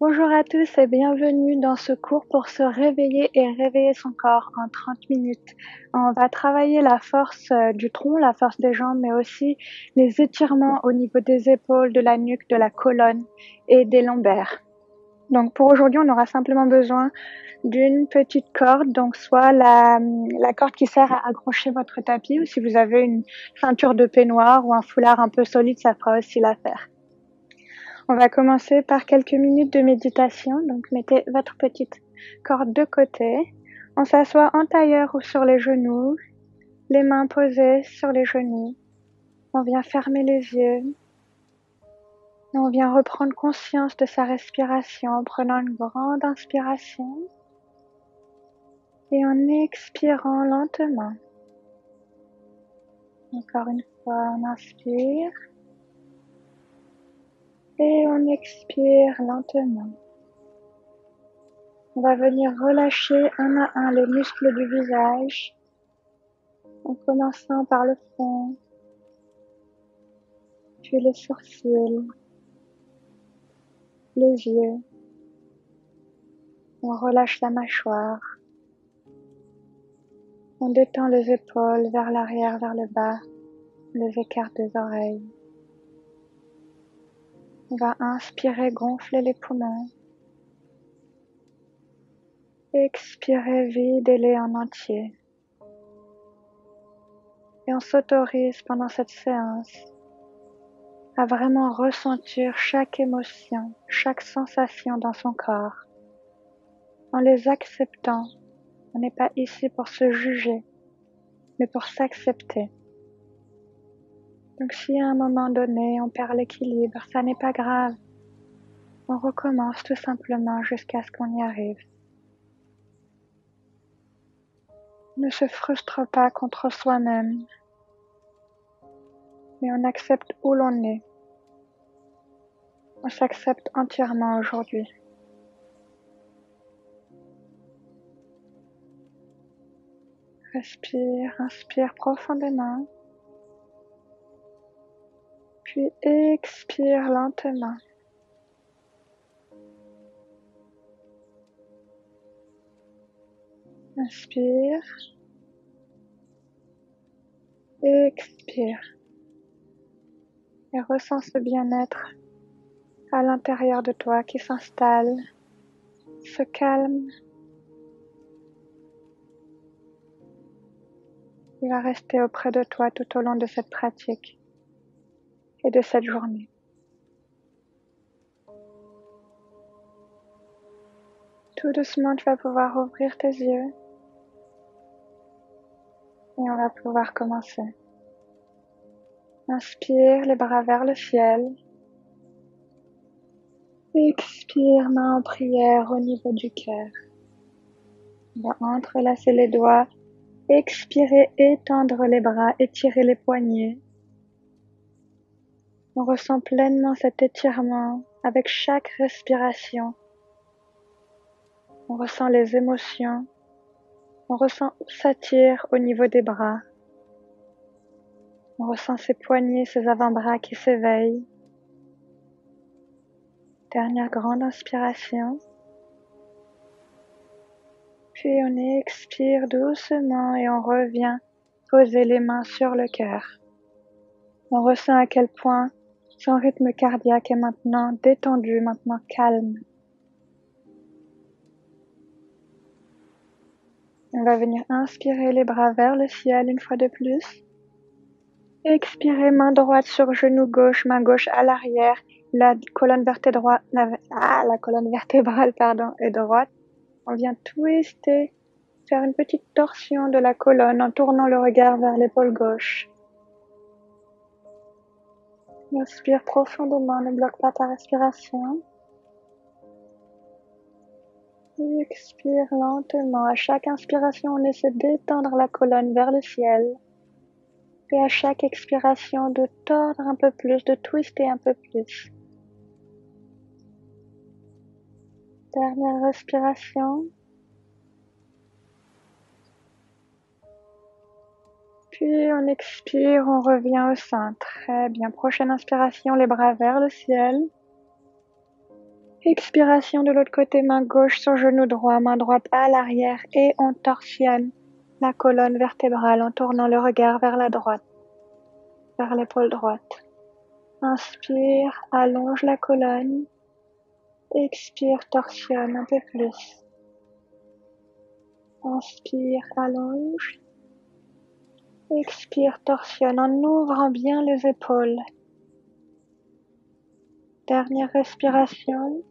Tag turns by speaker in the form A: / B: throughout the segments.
A: Bonjour à tous et bienvenue dans ce cours pour se réveiller et réveiller son corps en 30 minutes. On va travailler la force du tronc, la force des jambes, mais aussi les étirements au niveau des épaules, de la nuque, de la colonne et des lombaires. Donc pour aujourd'hui, on aura simplement besoin d'une petite corde, donc soit la corde qui sert à accrocher votre tapis, ou si vous avez une ceinture de peignoir ou un foulard un peu solide, ça fera aussi l'affaire. On va commencer par quelques minutes de méditation, donc mettez votre petite corde de côté. On s'assoit en tailleur ou sur les genoux, les mains posées sur les genoux. On vient fermer les yeux. On vient reprendre conscience de sa respiration en prenant une grande inspiration et en expirant lentement. Encore une fois, on inspire et on expire lentement. On va venir relâcher un à un les muscles du visage, en commençant par le front, puis les sourcils, les yeux. On relâche la mâchoire. On détend les épaules vers l'arrière, vers le bas, les écarts des oreilles. On va inspirer, gonfler les poumons. Expirer, vider-les en entier. Et on s'autorise pendant cette séance à vraiment ressentir chaque émotion, chaque sensation dans son corps. En les acceptant, on n'est pas ici pour se juger, mais pour s'accepter. Donc si à un moment donné on perd l'équilibre, ça n'est pas grave. On recommence tout simplement jusqu'à ce qu'on y arrive. Ne se frustre pas contre soi-même, mais on accepte où l'on est. On s'accepte entièrement aujourd'hui. Respire, inspire profondément, puis expire lentement. Inspire, expire, et ressens ce bien-être à l'intérieur de toi qui s'installe, se calme. Il va rester auprès de toi tout au long de cette pratique et de cette journée. Tout doucement, tu vas pouvoir ouvrir tes yeux et on va pouvoir commencer. Inspire, les bras vers le ciel. Expire, main en prière au niveau du cœur. On va entrelacer les doigts. Expirer, étendre les bras, étirer les poignets. On ressent pleinement cet étirement avec chaque respiration. On ressent les émotions. On ressent où ça tire au niveau des bras. On ressent ses poignets, ses avant-bras qui s'éveillent. Dernière grande inspiration. Puis on expire doucement et on revient poser les mains sur le cœur. On ressent à quel point son rythme cardiaque est maintenant détendu, maintenant calme. On va venir inspirer les bras vers le ciel une fois de plus. Expirer, main droite sur genou gauche, main gauche à l'arrière. La colonne vertébrale, est droite. On vient twister, faire une petite torsion de la colonne en tournant le regard vers l'épaule gauche. Inspire profondément, ne bloque pas ta respiration. Expire lentement. À chaque inspiration, on essaie d'étendre la colonne vers le ciel. Et à chaque expiration, de tordre un peu plus, de twister un peu plus. Dernière respiration. Puis on expire, on revient au centre. Très bien. Prochaine inspiration, les bras vers le ciel. Expiration de l'autre côté, main gauche sur genou droit, main droite à l'arrière et on torsionne la colonne vertébrale en tournant le regard vers la droite, vers l'épaule droite. Inspire, allonge la colonne. Expire, torsionne un peu plus. Inspire, allonge. Expire, torsionne en ouvrant bien les épaules. Dernière respiration.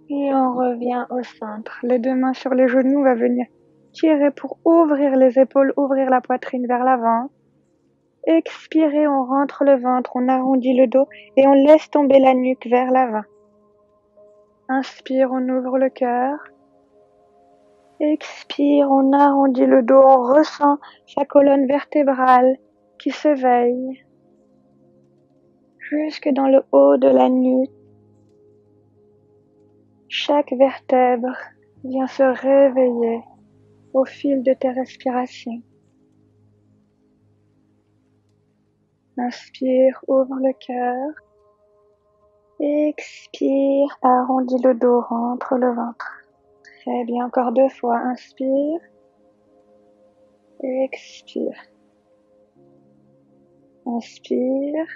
A: Et on revient au centre. Les deux mains sur les genoux, on va venir tirer pour ouvrir les épaules, ouvrir la poitrine vers l'avant. Expirer, on rentre le ventre, on arrondit le dos et on laisse tomber la nuque vers l'avant. Inspire, on ouvre le cœur. Expire, on arrondit le dos, on ressent sa colonne vertébrale qui s'éveille jusque dans le haut de la nuque. Chaque vertèbre vient se réveiller au fil de tes respirations. Inspire, ouvre le cœur. Expire, arrondis le dos, rentre le ventre. Très bien, encore 2 fois. Inspire. Expire. Inspire.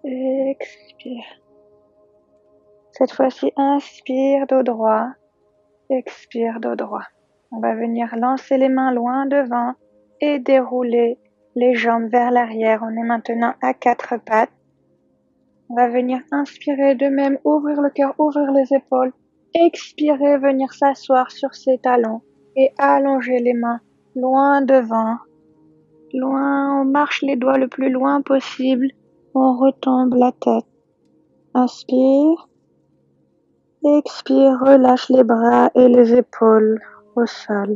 A: Expire. Cette fois-ci, inspire dos droit. Expire dos droit. On va venir lancer les mains loin devant et dérouler les jambes vers l'arrière. On est maintenant à 4 pattes. On va venir inspirer de même, ouvrir le cœur, ouvrir les épaules. Expirer, venir s'asseoir sur ses talons et allonger les mains loin devant. Loin, on marche les doigts le plus loin possible. On retombe la tête. Inspire. Expire, relâche les bras et les épaules au sol.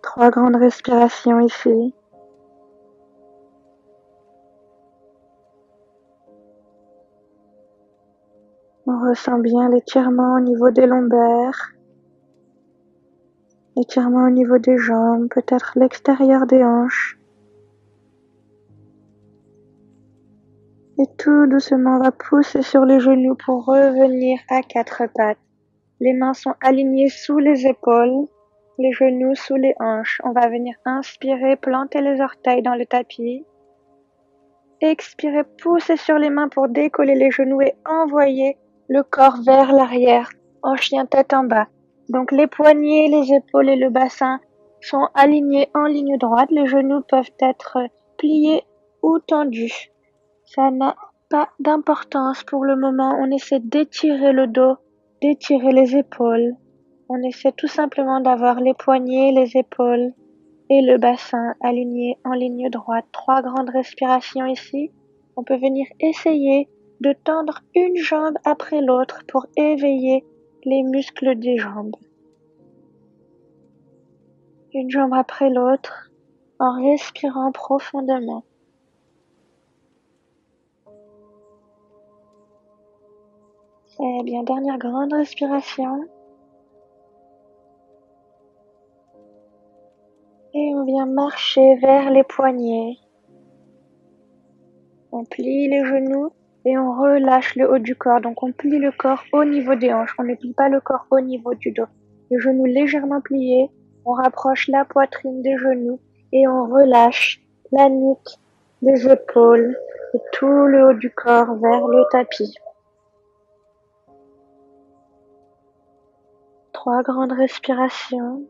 A: 3 grandes respirations ici. On ressent bien l'étirement au niveau des lombaires, l'étirement au niveau des jambes, peut-être l'extérieur des hanches. Et tout doucement, on va pousser sur les genoux pour revenir à 4 pattes. Les mains sont alignées sous les épaules, les genoux sous les hanches. On va venir inspirer, planter les orteils dans le tapis. Expirer, pousser sur les mains pour décoller les genoux et envoyer le corps vers l'arrière en chien tête en bas. Donc les poignets, les épaules et le bassin sont alignés en ligne droite. Les genoux peuvent être pliés ou tendus. Ça n'a pas d'importance pour le moment. On essaie d'étirer le dos, d'étirer les épaules. On essaie tout simplement d'avoir les poignets, les épaules et le bassin aligné en ligne droite. 3 grandes respirations ici. On peut venir essayer de tendre une jambe après l'autre pour éveiller les muscles des jambes. Une jambe après l'autre en respirant profondément. Très bien, dernière grande respiration. Et on vient marcher vers les poignets. On plie les genoux et on relâche le haut du corps. Donc on plie le corps au niveau des hanches. On ne plie pas le corps au niveau du dos. Les genoux légèrement pliés. On rapproche la poitrine des genoux et on relâche la nuque, les épaules et tout le haut du corps vers le tapis. 3 grandes respirations.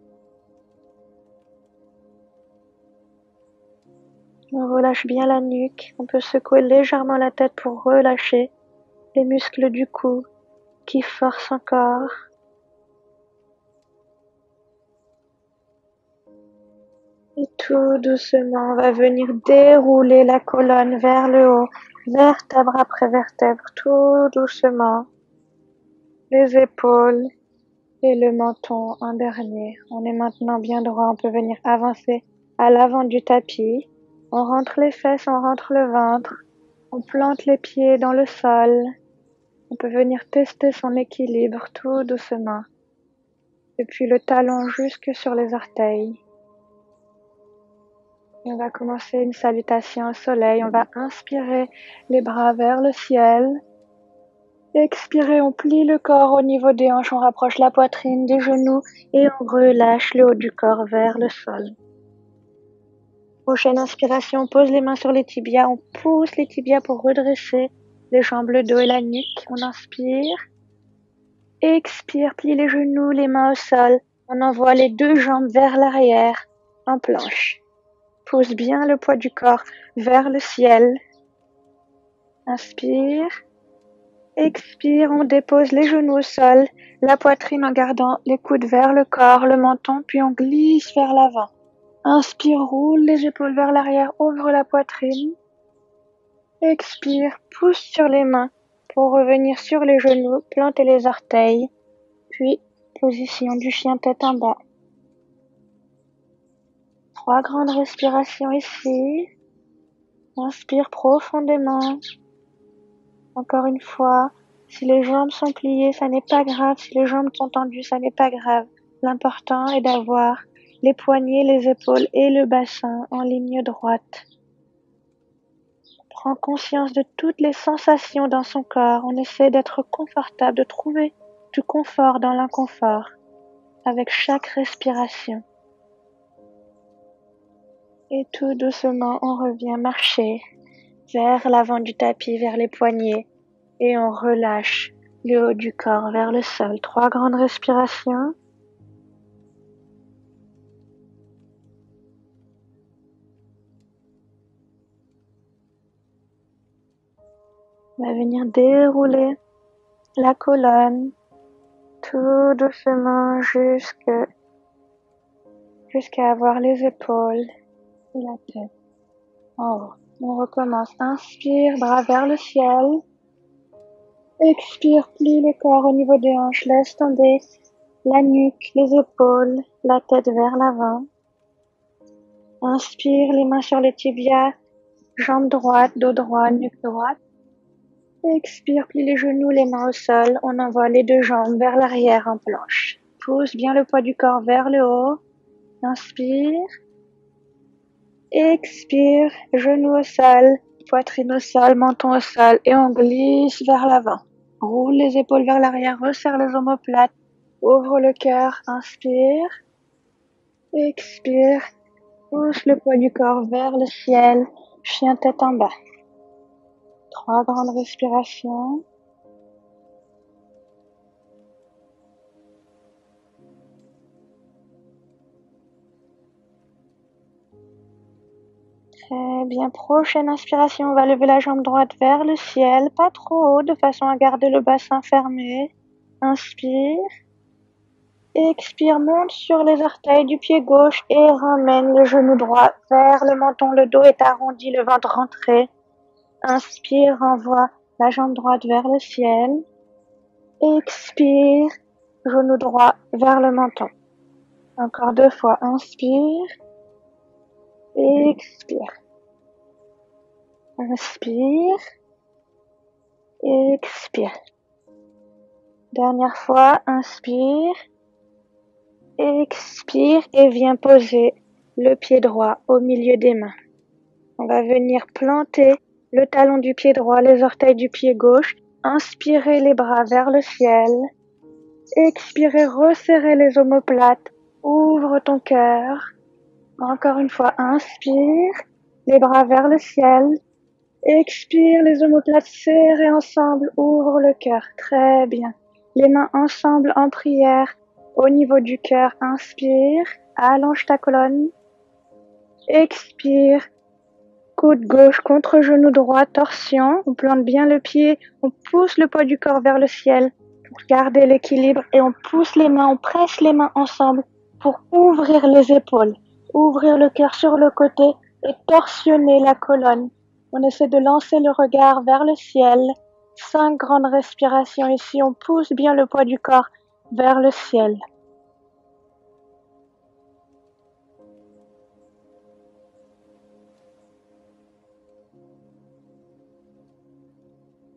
A: On relâche bien la nuque. On peut secouer légèrement la tête pour relâcher les muscles du cou qui forcent encore. Et tout doucement, on va venir dérouler la colonne vers le haut, vertèbre après vertèbre, tout doucement. Les épaules et le menton en dernier. On est maintenant bien droit, on peut venir avancer à l'avant du tapis. On rentre les fesses, on rentre le ventre. On plante les pieds dans le sol. On peut venir tester son équilibre tout doucement. Depuis le talon jusque sur les orteils. On va commencer une salutation au soleil. On va inspirer les bras vers le ciel. Expirer, on plie le corps au niveau des hanches, on rapproche la poitrine des genoux et on relâche le haut du corps vers le sol. Prochaine inspiration, on pose les mains sur les tibias, on pousse les tibias pour redresser les jambes, le dos et la nuque. On inspire. Expire, plie les genoux, les mains au sol. On envoie les deux jambes vers l'arrière en planche. Pousse bien le poids du corps vers le ciel. Inspire. Expire, on dépose les genoux au sol, la poitrine en gardant les coudes vers le corps, le menton, puis on glisse vers l'avant. Inspire, roule les épaules vers l'arrière, ouvre la poitrine. Expire, pousse sur les mains pour revenir sur les genoux, planter les orteils, puis position du chien tête en bas. 3 grandes respirations ici. Inspire profondément. Encore une fois, si les jambes sont pliées, ça n'est pas grave. Si les jambes sont tendues, ça n'est pas grave. L'important est d'avoir les poignets, les épaules et le bassin en ligne droite. Prends conscience de toutes les sensations dans son corps. On essaie d'être confortable, de trouver du confort dans l'inconfort avec chaque respiration. Et tout doucement, on revient marcher vers l'avant du tapis, vers les poignets. Et on relâche le haut du corps vers le sol. 3 grandes respirations. On va venir dérouler la colonne tout doucement jusqu'à avoir les épaules et la tête en haut. On recommence. Inspire, bras vers le ciel. Expire, plie le corps au niveau des hanches. Laisse tomber la nuque, les épaules, la tête vers l'avant. Inspire, les mains sur les tibias, jambes droites, dos droit, nuque droite. Expire, plie les genoux, les mains au sol. On envoie les deux jambes vers l'arrière en planche. Pousse bien le poids du corps vers le haut. Inspire. Expire, genoux au sol, poitrine au sol, menton au sol et on glisse vers l'avant. Roule les épaules vers l'arrière, resserre les omoplates, ouvre le cœur, inspire. Expire, pousse le poids du corps vers le ciel, chien tête en bas. 3 grandes respirations. Très bien, prochaine inspiration, on va lever la jambe droite vers le ciel, pas trop haut, de façon à garder le bassin fermé. Inspire. Expire, monte sur les orteils du pied gauche et ramène le genou droit vers le menton, le dos est arrondi, le ventre rentré. Inspire, renvoie la jambe droite vers le ciel. Expire, genou droit vers le menton. Encore 2 fois, inspire. Expire. Inspire. Expire. Dernière fois, inspire. Expire et viens poser le pied droit au milieu des mains. On va venir planter le talon du pied droit, les orteils du pied gauche. Inspirez les bras vers le ciel. Expirez, resserrez les omoplates. Ouvre ton cœur. Encore une fois, inspire, les bras vers le ciel. Expire, les omoplates serrées ensemble, ouvre le cœur. Très bien. Les mains ensemble en prière au niveau du cœur. Inspire, allonge ta colonne. Expire, coude gauche contre genou droit, torsion. On plante bien le pied, on pousse le poids du corps vers le ciel pour garder l'équilibre et on pousse les mains, on presse les mains ensemble pour ouvrir les épaules. Ouvrir le cœur sur le côté et torsionner la colonne. On essaie de lancer le regard vers le ciel. 5 grandes respirations ici. On pousse bien le poids du corps vers le ciel.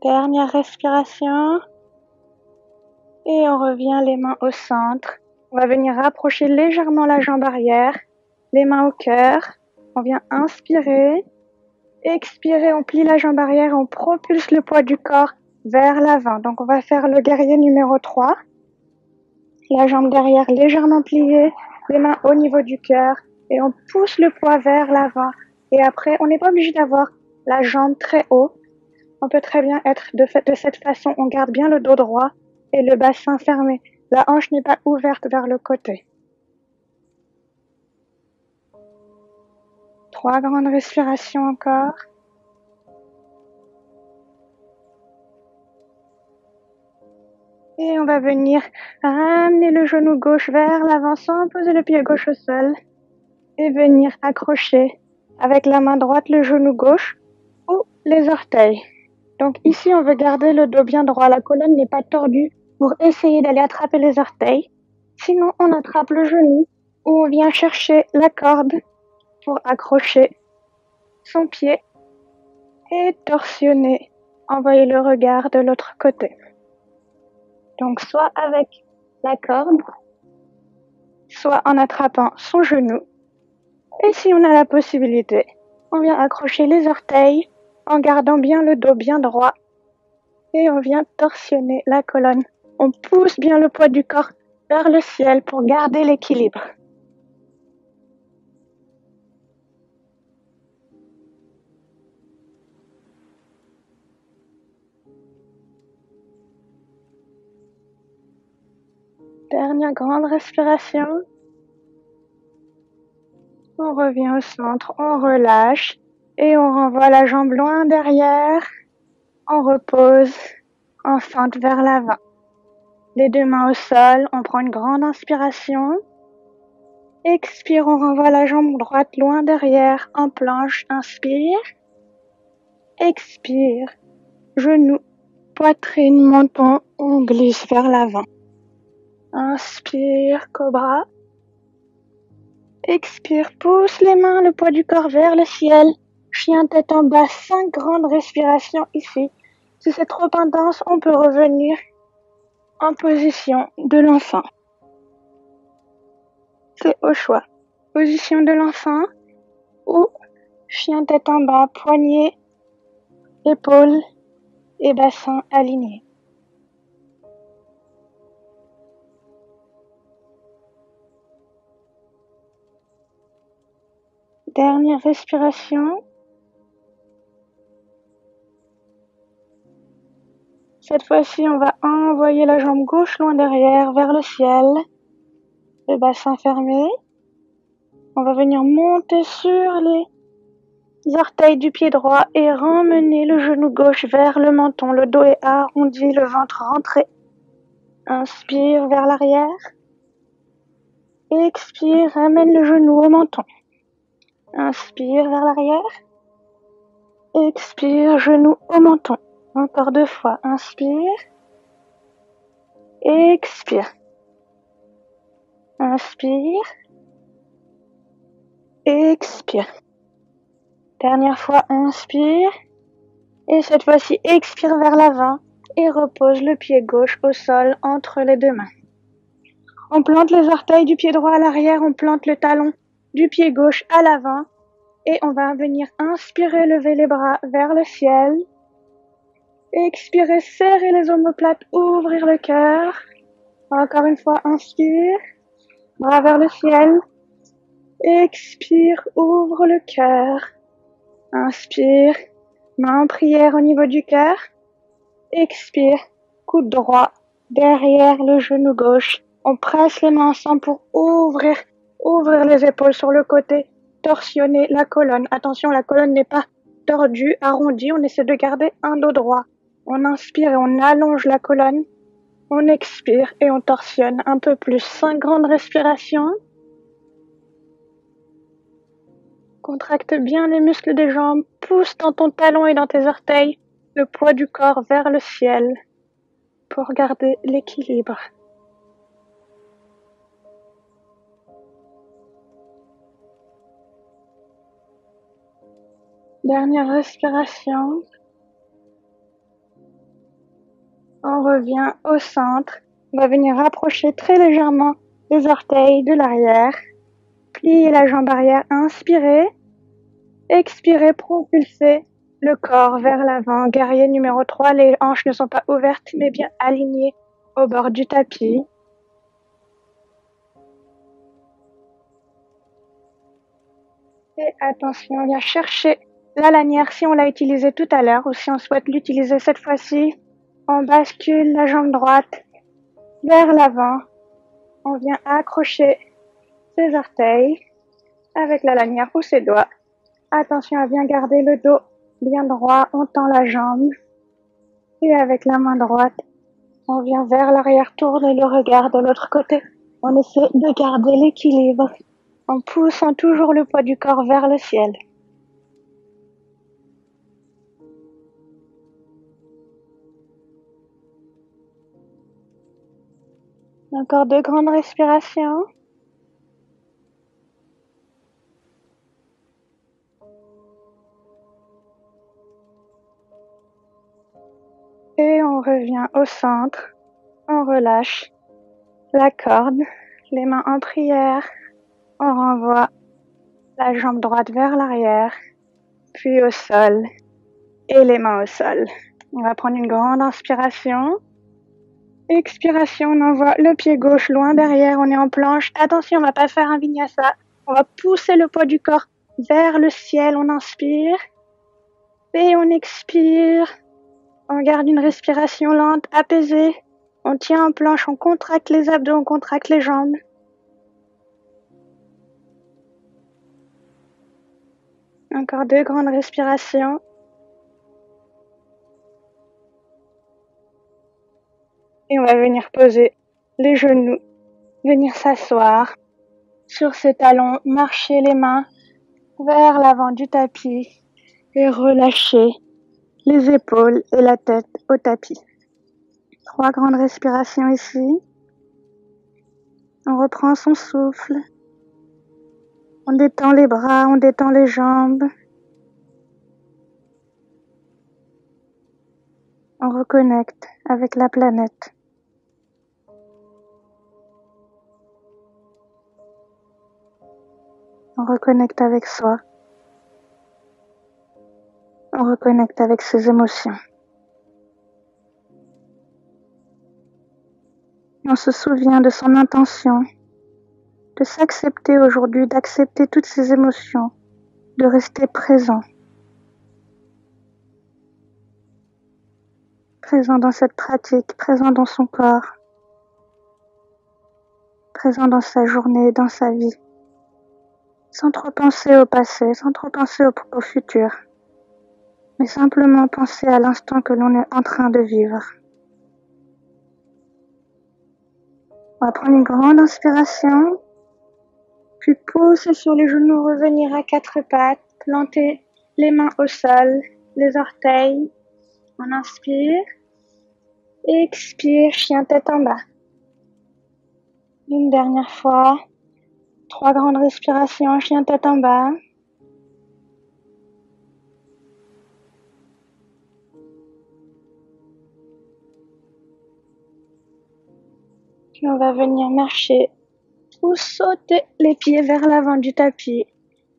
A: Dernière respiration. Et on revient les mains au centre. On va venir rapprocher légèrement la jambe arrière. Les mains au cœur. On vient inspirer, expirer, on plie la jambe arrière, on propulse le poids du corps vers l'avant. Donc on va faire le guerrier numéro 3. La jambe derrière légèrement pliée, les mains au niveau du cœur et on pousse le poids vers l'avant. Et après, on n'est pas obligé d'avoir la jambe très haut. On peut très bien être de cette façon. On garde bien le dos droit et le bassin fermé. La hanche n'est pas ouverte vers le côté. 3 grandes respirations encore. Et on va venir ramener le genou gauche vers l'avant sans poser le pied gauche au sol. Et venir accrocher avec la main droite le genou gauche ou les orteils. Donc ici, on veut garder le dos bien droit. La colonne n'est pas tordue pour essayer d'aller attraper les orteils. Sinon, on attrape le genou ou on vient chercher la corde pour accrocher son pied et torsionner. Envoyer le regard de l'autre côté. Donc soit avec la corde, soit en attrapant son genou. Et si on a la possibilité, on vient accrocher les orteils en gardant bien le dos bien droit. Et on vient torsionner la colonne. On pousse bien le poids du corps vers le ciel pour garder l'équilibre. Dernière grande respiration. On revient au centre, on relâche et on renvoie la jambe loin derrière. On repose en fente vers l'avant. Les 2 mains au sol, on prend une grande inspiration. Expire, on renvoie la jambe droite loin derrière en planche. Inspire. Expire. Genoux, poitrine, menton, on glisse vers l'avant. Inspire, cobra. Expire, pousse les mains, le poids du corps vers le ciel. Chien tête en bas, 5 grandes respirations ici. Si c'est trop intense, on peut revenir en position de l'enfant. C'est au choix. Position de l'enfant ou chien tête en bas, poignets, épaules et bassin alignés. Dernière respiration. Cette fois-ci, on va envoyer la jambe gauche loin derrière vers le ciel. Le bassin fermé. On va venir monter sur les orteils du pied droit et ramener le genou gauche vers le menton. Le dos est arrondi, le ventre rentré. Inspire vers l'arrière. Expire, ramène le genou au menton. Inspire vers l'arrière. Expire, genou au menton. Encore 2 fois. Inspire. Expire. Inspire. Expire. Dernière fois, inspire. Et cette fois-ci, expire vers l'avant et repose le pied gauche au sol entre les 2 mains. On plante les orteils du pied droit à l'arrière, on plante le talon du pied gauche à l'avant et on va venir inspirer, lever les bras vers le ciel. Expirer, serrer les omoplates, ouvrir le cœur. Encore une fois, inspire, bras vers le ciel. Expire, ouvre le cœur. Inspire, main en prière au niveau du cœur. Expire, coude droit derrière le genou gauche. On presse les mains ensemble pour ouvrir les épaules sur le côté, torsionner la colonne. Attention, la colonne n'est pas tordue, arrondie. On essaie de garder un dos droit. On inspire et on allonge la colonne. On expire et on torsionne un peu plus. 5 grandes respirations. Contracte bien les muscles des jambes. Pousse dans ton talon et dans tes orteils le poids du corps vers le ciel pour garder l'équilibre. Dernière respiration. On revient au centre. On va venir rapprocher très légèrement les orteils de l'arrière. Plier la jambe arrière. Inspirez. Expirez, propulsez le corps vers l'avant. Guerrier numéro 3, les hanches ne sont pas ouvertes mais bien alignées au bord du tapis. Et attention, on vient chercher la lanière si on l'a utilisée tout à l'heure ou si on souhaite l'utiliser cette fois-ci. On bascule la jambe droite vers l'avant. On vient accrocher ses orteils avec la lanière ou ses doigts. Attention à bien garder le dos bien droit. On tend la jambe. Et avec la main droite, on vient vers l'arrière, tourne le regard de l'autre côté. On essaie de garder l'équilibre en poussant toujours le poids du corps vers le ciel. Encore 2 grandes respirations. Et on revient au centre. On relâche la corde, les mains en prière. On renvoie la jambe droite vers l'arrière, puis au sol et les mains au sol. On va prendre une grande inspiration. Expiration, on envoie le pied gauche loin derrière, on est en planche. Attention, on va pas faire un vinyasa. On va pousser le poids du corps vers le ciel. On inspire et on expire. On garde une respiration lente, apaisée. On tient en planche, on contracte les abdos, on contracte les jambes. Encore 2 grandes respirations. Et on va venir poser les genoux, venir s'asseoir sur ses talons, marcher les mains vers l'avant du tapis et relâcher les épaules et la tête au tapis. 3 grandes respirations ici. On reprend son souffle. On détend les bras, on détend les jambes. On reconnecte avec la planète. On reconnecte avec soi. On reconnecte avec ses émotions. On se souvient de son intention, de s'accepter aujourd'hui, d'accepter toutes ses émotions, de rester présent. Présent dans cette pratique, présent dans son corps, présent dans sa journée, dans sa vie. Sans trop penser au passé, sans trop penser au futur, mais simplement penser à l'instant que l'on est en train de vivre. On va prendre une grande inspiration, puis pousser sur les genoux, revenir à 4 pattes, planter les mains au sol, les orteils. On inspire, expire, chien tête en bas. Une dernière fois, 3 grandes respirations, chien tête en bas. Puis on va venir marcher ou sauter les pieds vers l'avant du tapis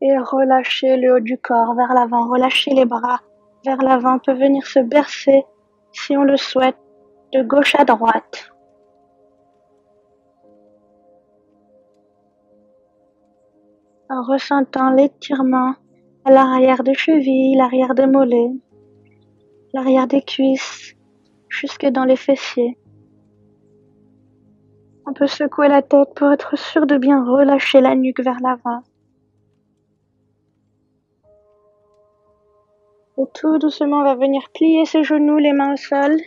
A: et relâcher le haut du corps vers l'avant, relâcher les bras vers l'avant. On peut venir se bercer si on le souhaite de gauche à droite. En ressentant l'étirement à l'arrière des chevilles, l'arrière des mollets, l'arrière des cuisses, jusque dans les fessiers. On peut secouer la tête pour être sûr de bien relâcher la nuque vers l'avant. Et tout doucement, on va venir plier ses genoux, les mains au sol.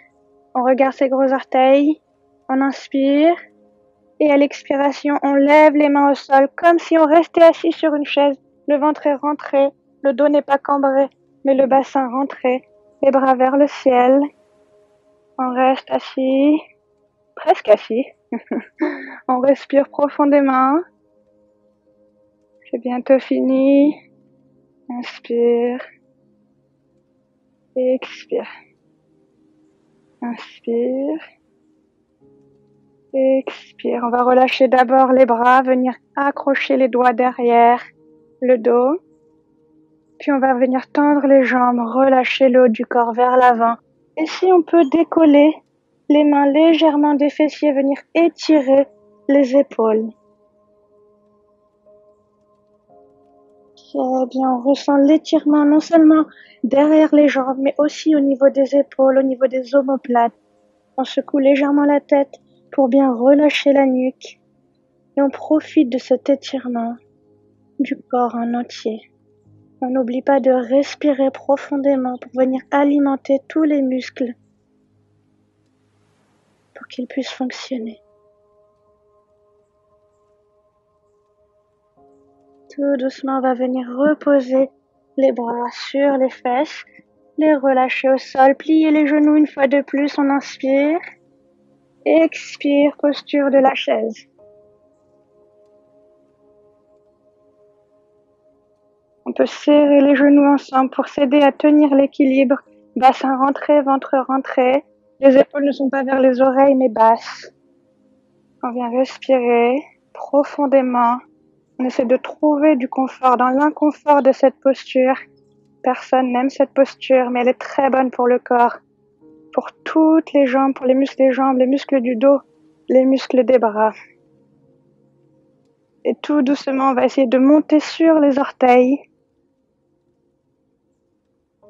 A: On regarde ses gros orteils. On inspire. Et à l'expiration, on lève les mains au sol comme si on restait assis sur une chaise. Le ventre est rentré. Le dos n'est pas cambré, mais le bassin rentré. Les bras vers le ciel. On reste assis. Presque assis. On respire profondément. C'est bientôt fini. Inspire. Expire. Inspire. Expire. On va relâcher d'abord les bras, venir accrocher les doigts derrière le dos. Puis on va venir tendre les jambes, relâcher le haut du corps vers l'avant. Et si on peut décoller les mains légèrement des fessiers, venir étirer les épaules. Très bien, on ressent l'étirement non seulement derrière les jambes, mais aussi au niveau des épaules, au niveau des omoplates. On secoue légèrement la tête pour bien relâcher la nuque. Et on profite de cet étirement du corps en entier. On n'oublie pas de respirer profondément pour venir alimenter tous les muscles pour qu'ils puissent fonctionner. Tout doucement, on va venir reposer les bras sur les fesses, les relâcher au sol, plier les genoux une fois de plus, on inspire, expire, posture de la chaise. On peut serrer les genoux ensemble pour s'aider à tenir l'équilibre. Bassin rentré, ventre rentré. Les épaules ne sont pas vers les oreilles mais basses. On vient respirer profondément. On essaie de trouver du confort dans l'inconfort de cette posture. Personne n'aime cette posture, mais elle est très bonne pour le corps. Pour toutes les jambes, pour les muscles des jambes, les muscles du dos, les muscles des bras. Et tout doucement, on va essayer de monter sur les orteils.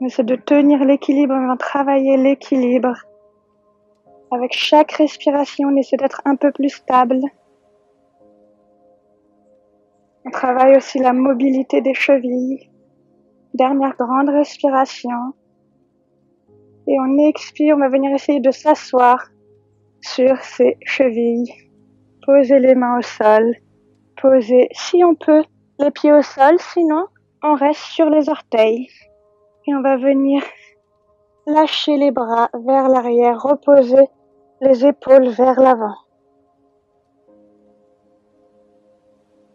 A: On essaie de tenir l'équilibre, on va travailler l'équilibre. Avec chaque respiration, on essaie d'être un peu plus stable. On travaille aussi la mobilité des chevilles. Dernière grande respiration. Et on expire, on va venir essayer de s'asseoir sur ses chevilles. Poser les mains au sol. Poser, si on peut, les pieds au sol, sinon on reste sur les orteils. Et on va venir lâcher les bras vers l'arrière, reposer les épaules vers l'avant.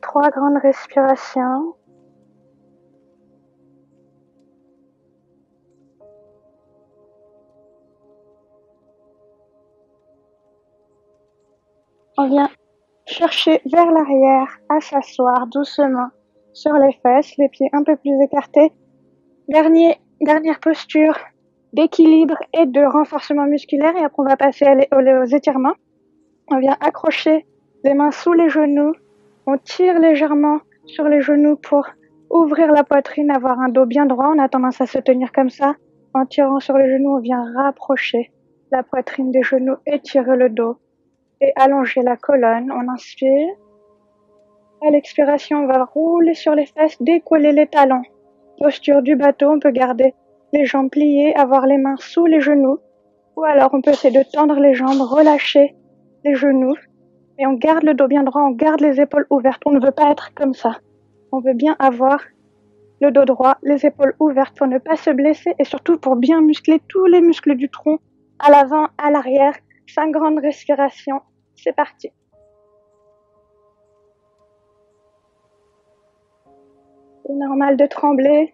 A: 3 grandes respirations. On vient chercher vers l'arrière à s'asseoir doucement sur les fesses, les pieds un peu plus écartés. Dernière posture d'équilibre et de renforcement musculaire, et après on va passer aux étirements. On vient accrocher les mains sous les genoux, on tire légèrement sur les genoux pour ouvrir la poitrine, avoir un dos bien droit. On a tendance à se tenir comme ça. En tirant sur les genoux, on vient rapprocher la poitrine des genoux, étirer le dos et allonger la colonne. On inspire. À l'expiration, on va rouler sur les fesses, décoller les talons. Posture du bateau, on peut garder les jambes pliées, avoir les mains sous les genoux. Ou alors on peut essayer de tendre les jambes, relâcher les genoux. Et on garde le dos bien droit, on garde les épaules ouvertes. On ne veut pas être comme ça. On veut bien avoir le dos droit, les épaules ouvertes pour ne pas se blesser et surtout pour bien muscler tous les muscles du tronc, à l'avant, à l'arrière. 5 grandes respirations. C'est parti. C'est normal de trembler.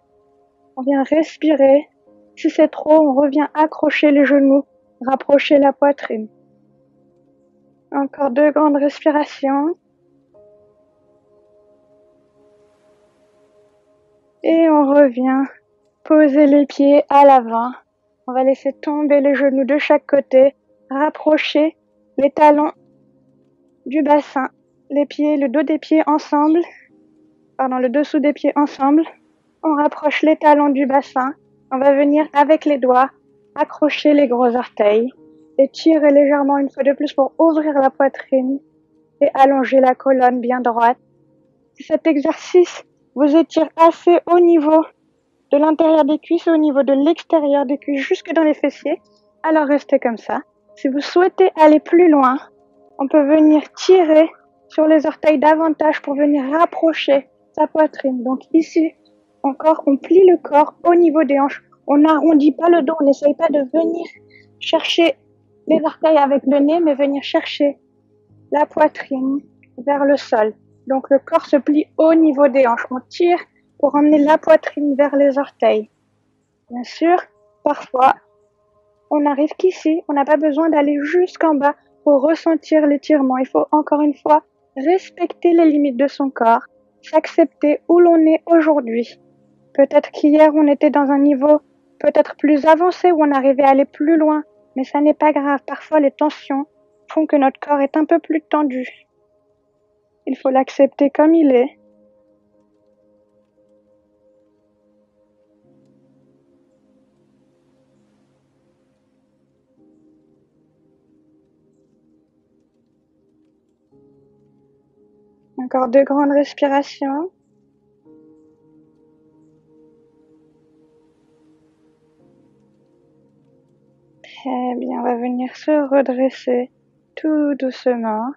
A: On vient respirer. Si c'est trop, on revient accrocher les genoux, rapprocher la poitrine. Encore 2 grandes respirations. Et on revient poser les pieds à l'avant. On va laisser tomber les genoux de chaque côté, rapprocher les talons du bassin, les pieds, le dos des pieds ensemble, le dessous des pieds ensemble. On rapproche les talons du bassin. On va venir avec les doigts accrocher les gros orteils et tirer légèrement une fois de plus pour ouvrir la poitrine et allonger la colonne bien droite. Si cet exercice vous étire assez au niveau de l'intérieur des cuisses et au niveau de l'extérieur des cuisses jusque dans les fessiers, alors restez comme ça. Si vous souhaitez aller plus loin, on peut venir tirer sur les orteils davantage pour venir rapprocher sa poitrine. Donc ici, encore, on plie le corps au niveau des hanches. On n'arrondit pas le dos, on n'essaye pas de venir chercher les orteils avec le nez, mais venir chercher la poitrine vers le sol. Donc le corps se plie au niveau des hanches. On tire pour emmener la poitrine vers les orteils. Bien sûr, parfois, on n'arrive qu'ici. On n'a pas besoin d'aller jusqu'en bas pour ressentir l'étirement. Il faut encore une fois respecter les limites de son corps, s'accepter où l'on est aujourd'hui. Peut-être qu'hier on était dans un niveau peut-être plus avancé où on arrivait à aller plus loin, mais ça n'est pas grave. Parfois les tensions font que notre corps est un peu plus tendu. Il faut l'accepter comme il est. Encore 2 grandes respirations. Très bien, on va venir se redresser tout doucement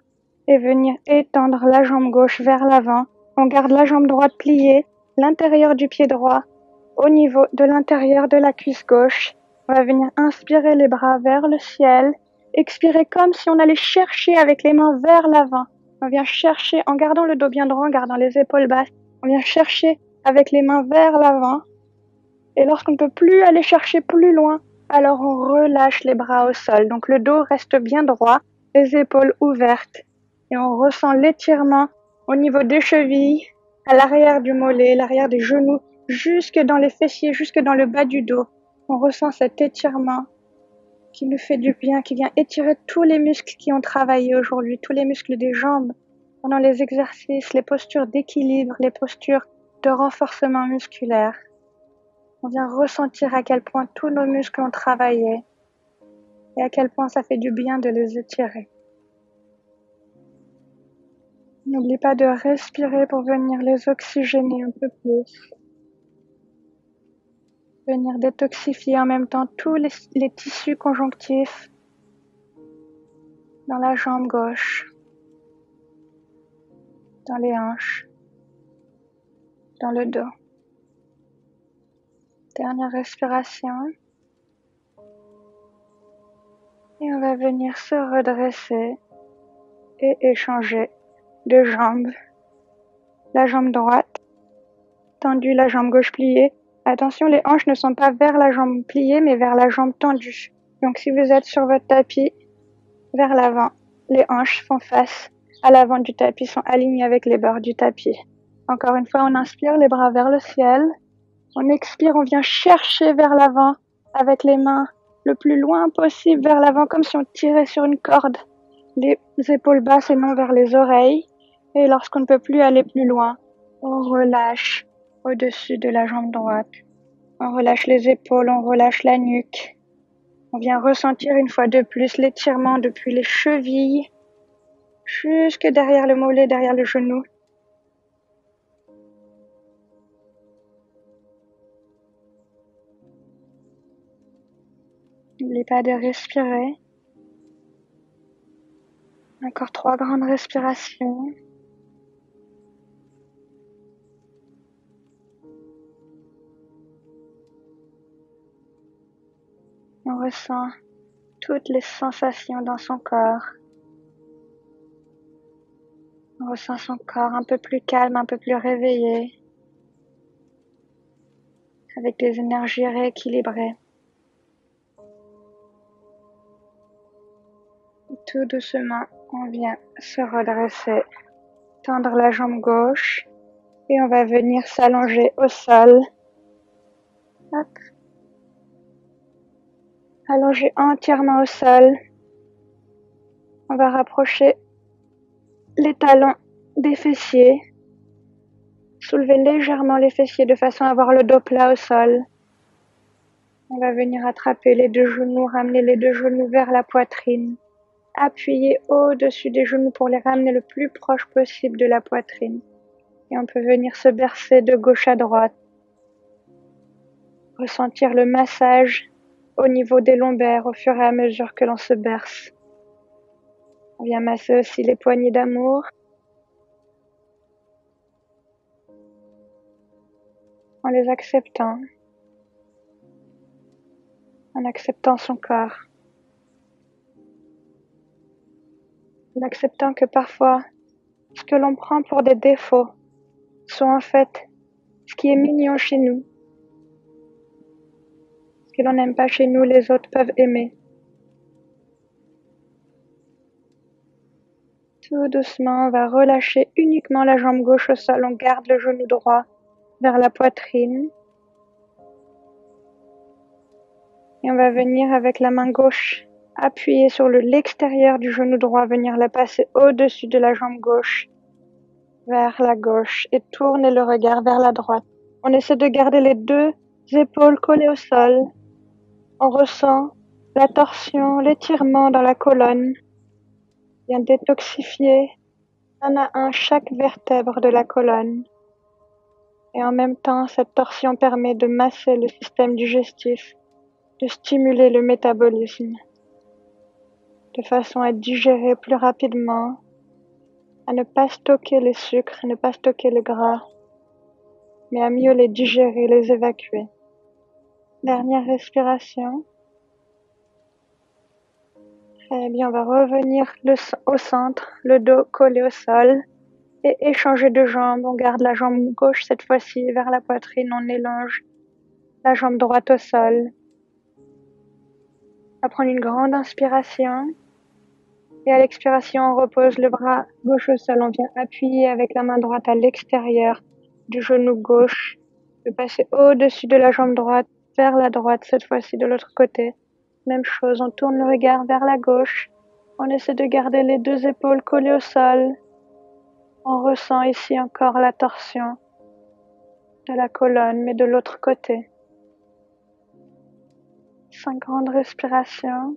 A: et venir étendre la jambe gauche vers l'avant. On garde la jambe droite pliée, l'intérieur du pied droit au niveau de l'intérieur de la cuisse gauche. On va venir inspirer les bras vers le ciel, expirer comme si on allait chercher avec les mains vers l'avant. On vient chercher en gardant le dos bien droit, en gardant les épaules basses. On vient chercher avec les mains vers l'avant. Et lorsqu'on ne peut plus aller chercher plus loin, alors on relâche les bras au sol. Donc le dos reste bien droit, les épaules ouvertes. Et on ressent l'étirement au niveau des chevilles, à l'arrière du mollet, l'arrière des genoux, jusque dans les fessiers, jusque dans le bas du dos. On ressent cet étirement qui nous fait du bien, qui vient étirer tous les muscles qui ont travaillé aujourd'hui, tous les muscles des jambes pendant les exercices, les postures d'équilibre, les postures de renforcement musculaire. On vient ressentir à quel point tous nos muscles ont travaillé et à quel point ça fait du bien de les étirer. N'oublie pas de respirer pour venir les oxygéner un peu plus. Venir détoxifier en même temps tous les tissus conjonctifs dans la jambe gauche, dans les hanches, dans le dos. Dernière respiration. Et on va venir se redresser et échanger de jambes. La jambe droite tendue, la jambe gauche pliée. Attention, les hanches ne sont pas vers la jambe pliée, mais vers la jambe tendue. Donc si vous êtes sur votre tapis, vers l'avant, les hanches font face à l'avant du tapis, sont alignées avec les bords du tapis. Encore une fois, on inspire, les bras vers le ciel. On expire, on vient chercher vers l'avant avec les mains le plus loin possible vers l'avant, comme si on tirait sur une corde. Les épaules basses et non vers les oreilles. Et lorsqu'on ne peut plus aller plus loin, on relâche au-dessus de la jambe droite. On relâche les épaules, on relâche la nuque. On vient ressentir une fois de plus l'étirement depuis les chevilles jusque derrière le mollet, derrière le genou. N'oublie pas de respirer. Encore 3 grandes respirations. On ressent toutes les sensations dans son corps. On ressent son corps un peu plus calme, un peu plus réveillé, avec des énergies rééquilibrées. Tout doucement, on vient se redresser, tendre la jambe gauche et on va venir s'allonger au sol. Hop. Allonger entièrement au sol. On va rapprocher les talons des fessiers. Soulever légèrement les fessiers de façon à avoir le dos plat au sol. On va venir attraper les 2 genoux, ramener les 2 genoux vers la poitrine. Appuyer au-dessus des genoux pour les ramener le plus proche possible de la poitrine. Et on peut venir se bercer de gauche à droite. Ressentir le massage au niveau des lombaires au fur et à mesure que l'on se berce. On vient masser aussi les poignées d'amour. En les acceptant. En acceptant son corps. En acceptant que parfois, ce que l'on prend pour des défauts sont en fait ce qui est mignon chez nous. Ce que l'on n'aime pas chez nous, les autres peuvent aimer. Tout doucement, on va relâcher uniquement la jambe gauche au sol. On garde le genou droit vers la poitrine. Et on va venir avec la main gauche appuyer sur l'extérieur du genou droit, venir la passer au-dessus de la jambe gauche vers la gauche et tourner le regard vers la droite. On essaie de garder les deux épaules collées au sol. On ressent la torsion, l'étirement dans la colonne. Bien détoxifier un à un chaque vertèbre de la colonne. Et en même temps, cette torsion permet de masser le système digestif, de stimuler le métabolisme, de façon à digérer plus rapidement, à ne pas stocker les sucres, à ne pas stocker le gras, mais à mieux les digérer, les évacuer. Dernière respiration. Très bien, on va revenir au centre, le dos collé au sol et échanger de jambes. On garde la jambe gauche cette fois-ci vers la poitrine, on élonge la jambe droite au sol. On va prendre une grande inspiration et à l'expiration, on repose le bras gauche au sol. On vient appuyer avec la main droite à l'extérieur du genou gauche, de passer au-dessus de la jambe droite, vers la droite, cette fois-ci de l'autre côté. Même chose, on tourne le regard vers la gauche. On essaie de garder les deux épaules collées au sol. On ressent ici encore la torsion de la colonne, mais de l'autre côté. 5 grandes respirations.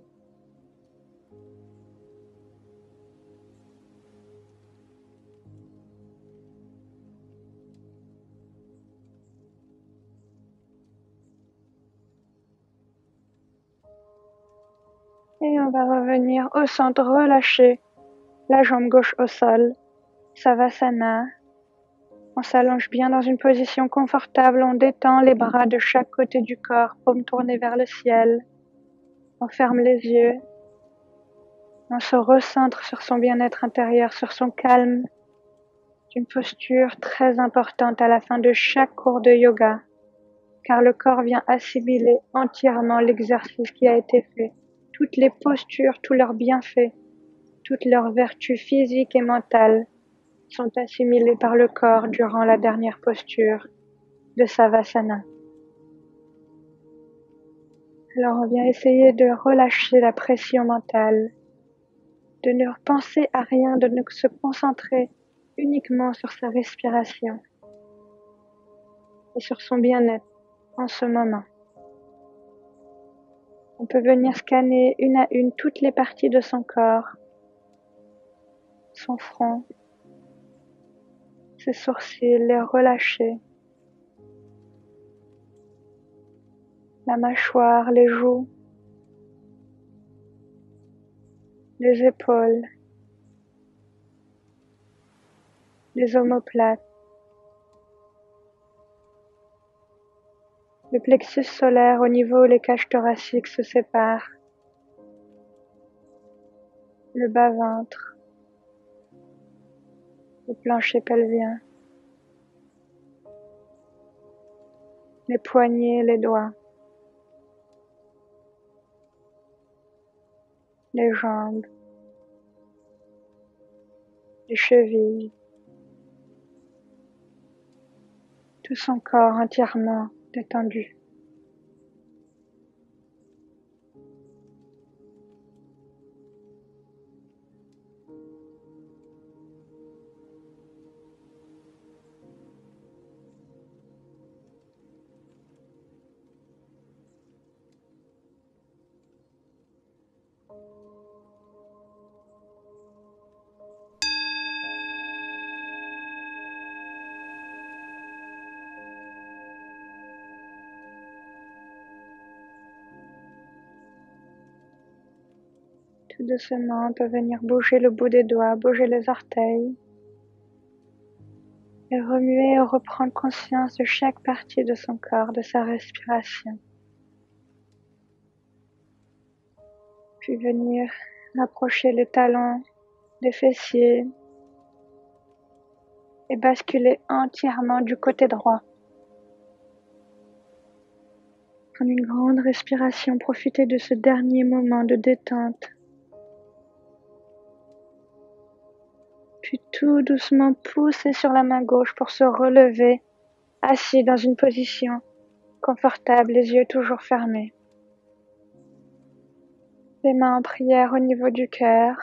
A: Et on va revenir au centre, relâcher la jambe gauche au sol. Savasana. On s'allonge bien dans une position confortable. On détend les bras de chaque côté du corps, paume tournée vers le ciel. On ferme les yeux. On se recentre sur son bien-être intérieur, sur son calme. C'est une posture très importante à la fin de chaque cours de yoga, car le corps vient assimiler entièrement l'exercice qui a été fait. Toutes les postures, tous leurs bienfaits, toutes leurs vertus physiques et mentales sont assimilées par le corps durant la dernière posture de Savasana. Alors on vient essayer de relâcher la pression mentale, de ne penser à rien, de ne se concentrer uniquement sur sa respiration et sur son bien-être en ce moment. On peut venir scanner une à une toutes les parties de son corps, son front, ses sourcils, les relâcher, la mâchoire, les joues, les épaules, les omoplates, le plexus solaire au niveau où les cages thoraciques se séparent, le bas-ventre, le plancher pelvien, les poignets, les doigts, les jambes, les chevilles, tout son corps entièrement détendu. Tout doucement, on peut venir bouger le bout des doigts, bouger les orteils et remuer et reprendre conscience de chaque partie de son corps, de sa respiration. Puis venir rapprocher les talons des fessiers et basculer entièrement du côté droit. Prendre une grande respiration, profiter de ce dernier moment de détente. Puis tout doucement pousser sur la main gauche pour se relever, assis dans une position confortable, les yeux toujours fermés. Les mains en prière au niveau du cœur.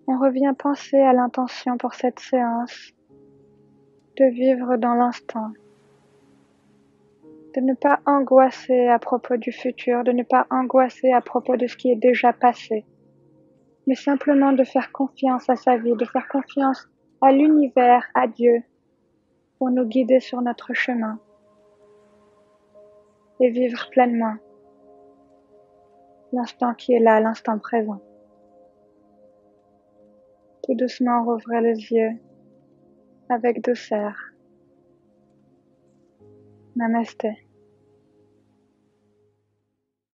A: On revient penser à l'intention pour cette séance, de vivre dans l'instant, de ne pas angoisser à propos du futur, de ne pas angoisser à propos de ce qui est déjà passé, mais simplement de faire confiance à sa vie, de faire confiance à l'univers, à Dieu, pour nous guider sur notre chemin et vivre pleinement l'instant qui est là, l'instant présent. Tout doucement, rouvrez les yeux avec douceur. Namasté.